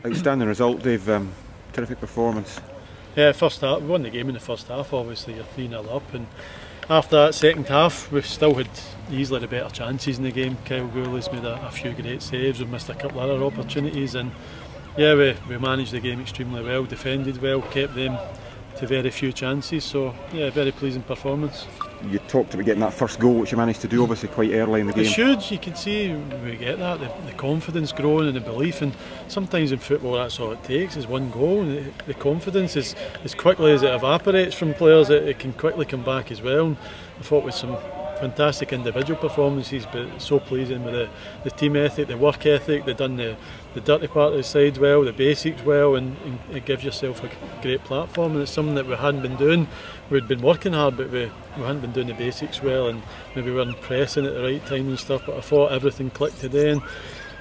Outstanding result, Dave. Terrific performance. Yeah, first half, we won the game in the first half, obviously you're 3-0 up, and after that second half we've still had easily the better chances in the game. Kyle Gourley's made a few great saves, we've missed a couple of other opportunities, and yeah, we managed the game extremely well, defended well, kept them to very few chances, so yeah, very pleasing performance. You talked about getting that first goal, which you managed to do obviously quite early in the game. It should, you can see we get that, the confidence growing and the belief, and sometimes in football that's all it takes is one goal, and the confidence is as quickly as it evaporates from players, it can quickly come back as well. And I thought with some fantastic individual performances, but so pleasing with the team ethic, the work ethic. They've done the dirty part of the side well, the basics well, and it gives yourself a great platform, and it's something that we hadn't been doing. We'd been working hard, but we hadn't been doing the basics well, and maybe we weren't pressing at the right time and stuff, but I thought everything clicked today, and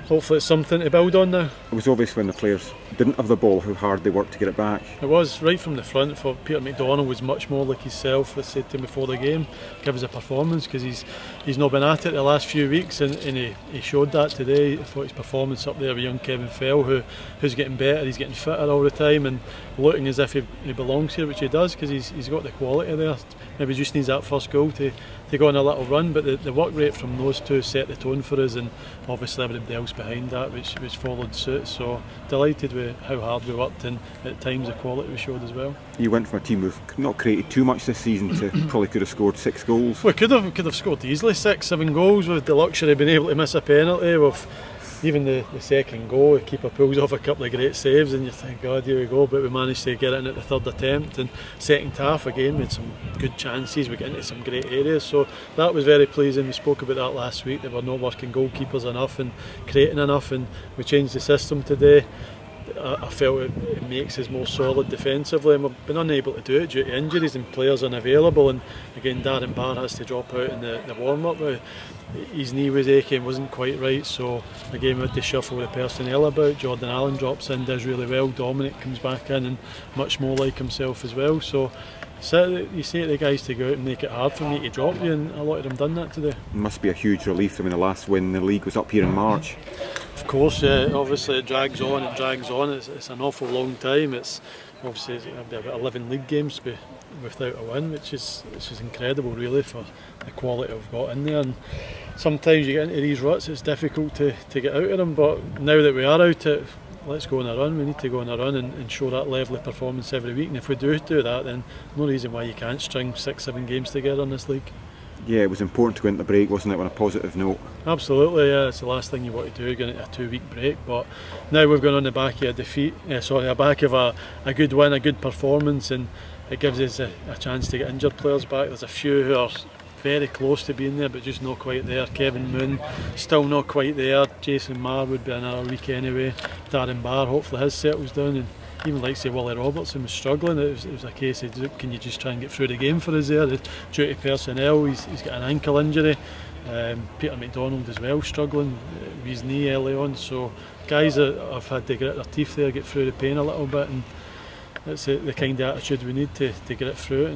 hopefully it's something to build on now. It was obvious when the players didn't have the ball how hard they worked to get it back. It was, right from the front. For Peter McDonald was much more like himself. I said to him before the game, give us a performance, because he's not been at it the last few weeks, and he showed that today. I thought his performance up there with young Kevin Fell, who's getting better, he's getting fitter all the time and looking as if he belongs here, which he does, because he's got the quality there. Maybe just needs that first goal to go on a little run, but the work rate from those two set the tone for us, and obviously everybody else behind that which followed suit. So delighted with how hard we worked, and at times the quality we showed as well. You went from a team who've not created too much this season to probably could have scored 6 goals. We could have scored easily 6-7 goals with the luxury of being able to miss a penalty. With even the second goal, the keeper pulls off a couple of great saves, and you think, God, here we go, but we managed to get it in at the third attempt. And second half again, we had some good chances, we got into some great areas, so that was very pleasing. We spoke about that last week, that we're not working goalkeepers enough and creating enough, and we changed the system today. I felt it makes us more solid defensively, and we've been unable to do it due to injuries and players unavailable. And again, Darren Barr has to drop out in the warm-up. His knee was aching, wasn't quite right, so again we had to shuffle the personnel about. Jordan Allen drops in, does really well. Dominic comes back in and much more like himself as well. So you say to the guys to go out and make it hard for me to drop you, and a lot of them done that today. It must be a huge relief. I mean, the last win in the league was up here in March. Of course, obviously it drags on, it's an awful long time. It's obviously about 11 league games without a win, which is incredible really for the quality we've got in there. And sometimes you get into these ruts, it's difficult to get out of them, but now that we are out it, let's go on a run. We need to go on a run and show that level of performance every week, and if we do that, then no reason why you can't string 6-7 games together in this league. Yeah, it was important to go into the break, wasn't it, on a positive note? Absolutely, yeah, it's the last thing you want to do, going into a 2-week break, but now we've gone on the back of a defeat, the back of a good win, a good performance, and it gives us a chance to get injured players back. There's a few who are very close to being there but just not quite there. Kevin Moon still not quite there. Jason Marr would be another week anyway. Darren Barr, hopefully his settles down, and even like say Willie Robertson was struggling. It was a case of, can you just try and get through the game for us there? Due to personnel, he's got an ankle injury. Peter McDonald as well struggling with his knee early on, so guys that have had to grit their teeth there, get through the pain a little bit, and that's the kind of attitude we need to get it through it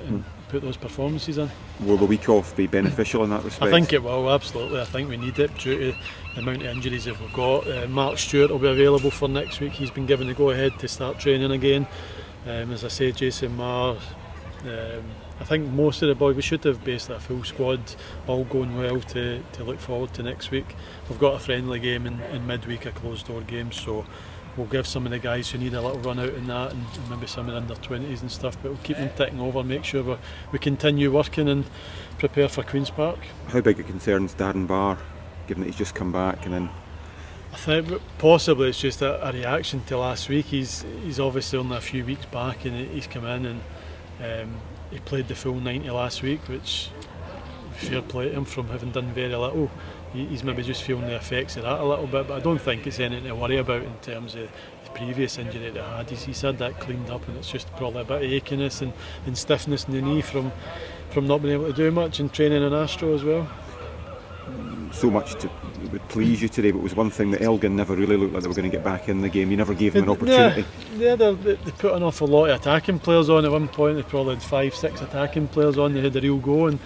and put those performances in. Will the week off be beneficial in that respect? I think it will, absolutely. I think we need it due to the amount of injuries that we've got. Mark Stewart will be available for next week. He's been given the go ahead to start training again. As I say, Jason Marr, I think most of the boys, we should have basically a full squad all going well to look forward to next week. We've got a friendly game in midweek, a closed door game, so we'll give some of the guys who need a little run out in that, and maybe some of the under-20s and stuff, but we'll keep them ticking over, make sure we continue working and prepare for Queen's Park. How big a concern is Darren Barr, given that he's just come back? And then I think possibly it's just a reaction to last week. He's obviously only a few weeks back, and he's come in and he played the full 90 last week, which fair play to him from having done very little. He's maybe just feeling the effects of that a little bit, but I don't think it's anything to worry about in terms of the previous injury that he had. He's had that cleaned up, and it's just probably a bit of achiness and stiffness in the knee from not being able to do much and training in Astro as well. So much would please you today, but it was one thing that Elgin never really looked like they were going to get back in the game. You never gave them an opportunity. Yeah, they put an awful lot of attacking players on at one point. They probably had 5-6 attacking players on. They had a real go, and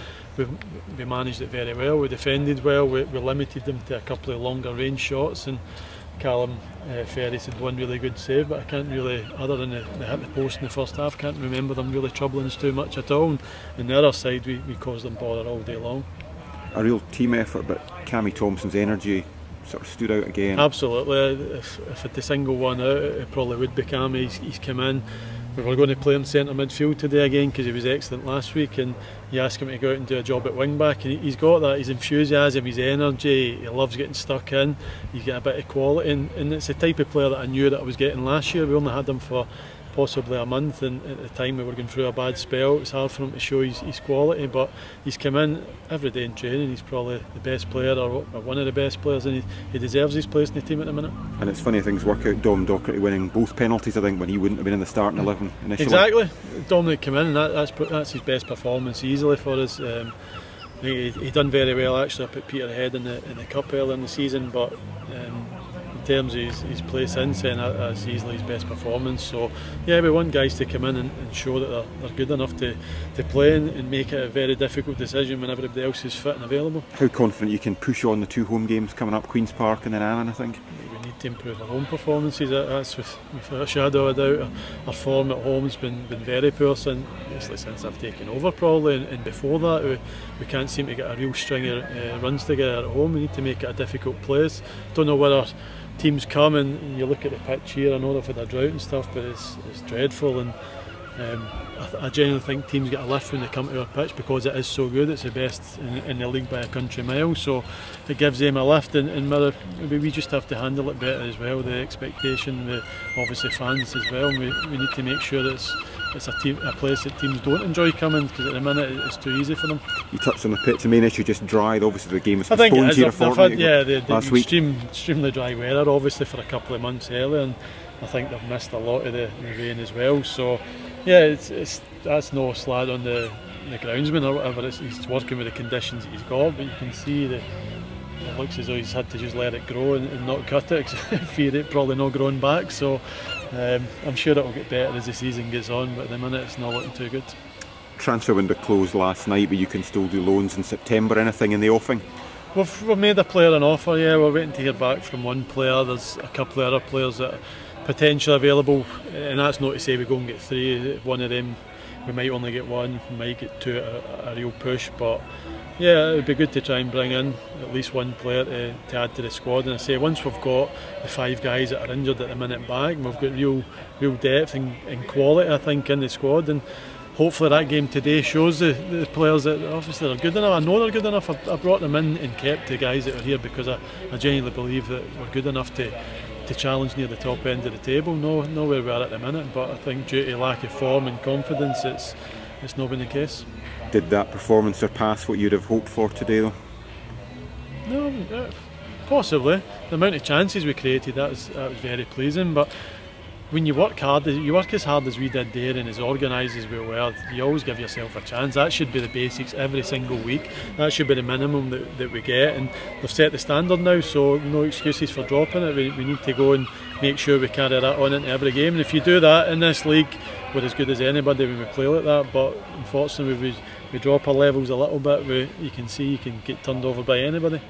we managed it very well. We defended well. We limited them to a couple of longer range shots, and Callum Ferris had one really good save, but I can't really, other than they hit the post in the first half, can't remember them really troubling us too much at all. And on the other side, we caused them bother all day long. A real team effort, but Cammy Thompson's energy sort of stood out again. Absolutely. If it's a single one out, it probably would be Cammy. He's come in. We were going to play him centre midfield today again because he was excellent last week, and you ask him to go out and do a job at wing back, and he's got that, his enthusiasm, his energy, he loves getting stuck in, he's got a bit of quality, and it's the type of player that I knew that I was getting last year. We only had him for possibly a month, and at the time we were going through a bad spell. It's hard for him to show his quality, but he's come in every day in training. He's probably the best player, or one of the best players, and he deserves his place in the team at the minute. And it's funny things work out. Dom Docherty winning both penalties, I think, when he wouldn't have been in the starting 11 initially. Exactly. Dominic came in, and that's his best performance easily for us. He done very well actually up at Peterhead in the cup earlier in the season, but in terms of his play since then, that's easily his best performance. So yeah, we want guys to come in and show that they're good enough to play and make it a very difficult decision when everybody else is fit and available. How confident you can push on the 2 home games coming up, Queen's Park and then Annan, I think? We need to improve our home performances. That's without a shadow of a doubt. Our form at home has been very poor since I've taken over probably, and before that we can't seem to get a real string of runs together at home. We need to make it a difficult place. Don't know whether teams come and you look at the pitch here. I know they've had a drought and stuff, but it's dreadful, and I genuinely think teams get a lift when they come to our pitch because it is so good. It's the best in the league by a country mile, so it gives them a lift, and we just have to handle it better as well. The expectation, obviously fans as well, we need to make sure that it's a place that teams don't enjoy coming, because at the minute it's too easy for them. You touched on the pitch. The main issue just dried. Obviously the game was postponed here a fortnight ago. Last week. Extremely dry weather obviously for a couple of months earlier, and I think they've missed a lot of the rain as well. So yeah, that's no slat on the groundsman or whatever. He's working with the conditions that he's got, but you can see that it looks as though he's had to just let it grow and not cut it. Fear it probably not growing back. So I'm sure it'll get better as the season gets on, but at the minute it's not looking too good. Transfer window closed last night, but you can still do loans in September. Anything in the offing? We've made a player an offer, yeah. We're waiting to hear back from one player. There's a couple of other players that are potentially available, and that's not to say we go and get 3. One of them, we might only get 1, we might get 2 at a real push, but yeah, it would be good to try and bring in at least 1 player to add to the squad. And I say, once we've got the 5 guys that are injured at the minute back, we've got real depth and quality, I think, in the squad, and hopefully that game today shows the players that obviously they're good enough. I know they're good enough. I brought them in and kept the guys that are here because I genuinely believe that we're good enough to challenge near the top end of the table. Not where we are at the minute, but I think due to lack of form and confidence, it's not been the case. Did that performance surpass what you'd have hoped for today though? No, possibly. The amount of chances we created, that was very pleasing, but when you work hard, you work as hard as we did there and as organised as we were, you always give yourself a chance. That should be the basics every single week. That should be the minimum that we get, and they've set the standard now, so no excuses for dropping it. We need to go and make sure we carry that on into every game, and if you do that in this league, we're as good as anybody when we play like that. But unfortunately we drop our levels a little bit. You can see you can get turned over by anybody.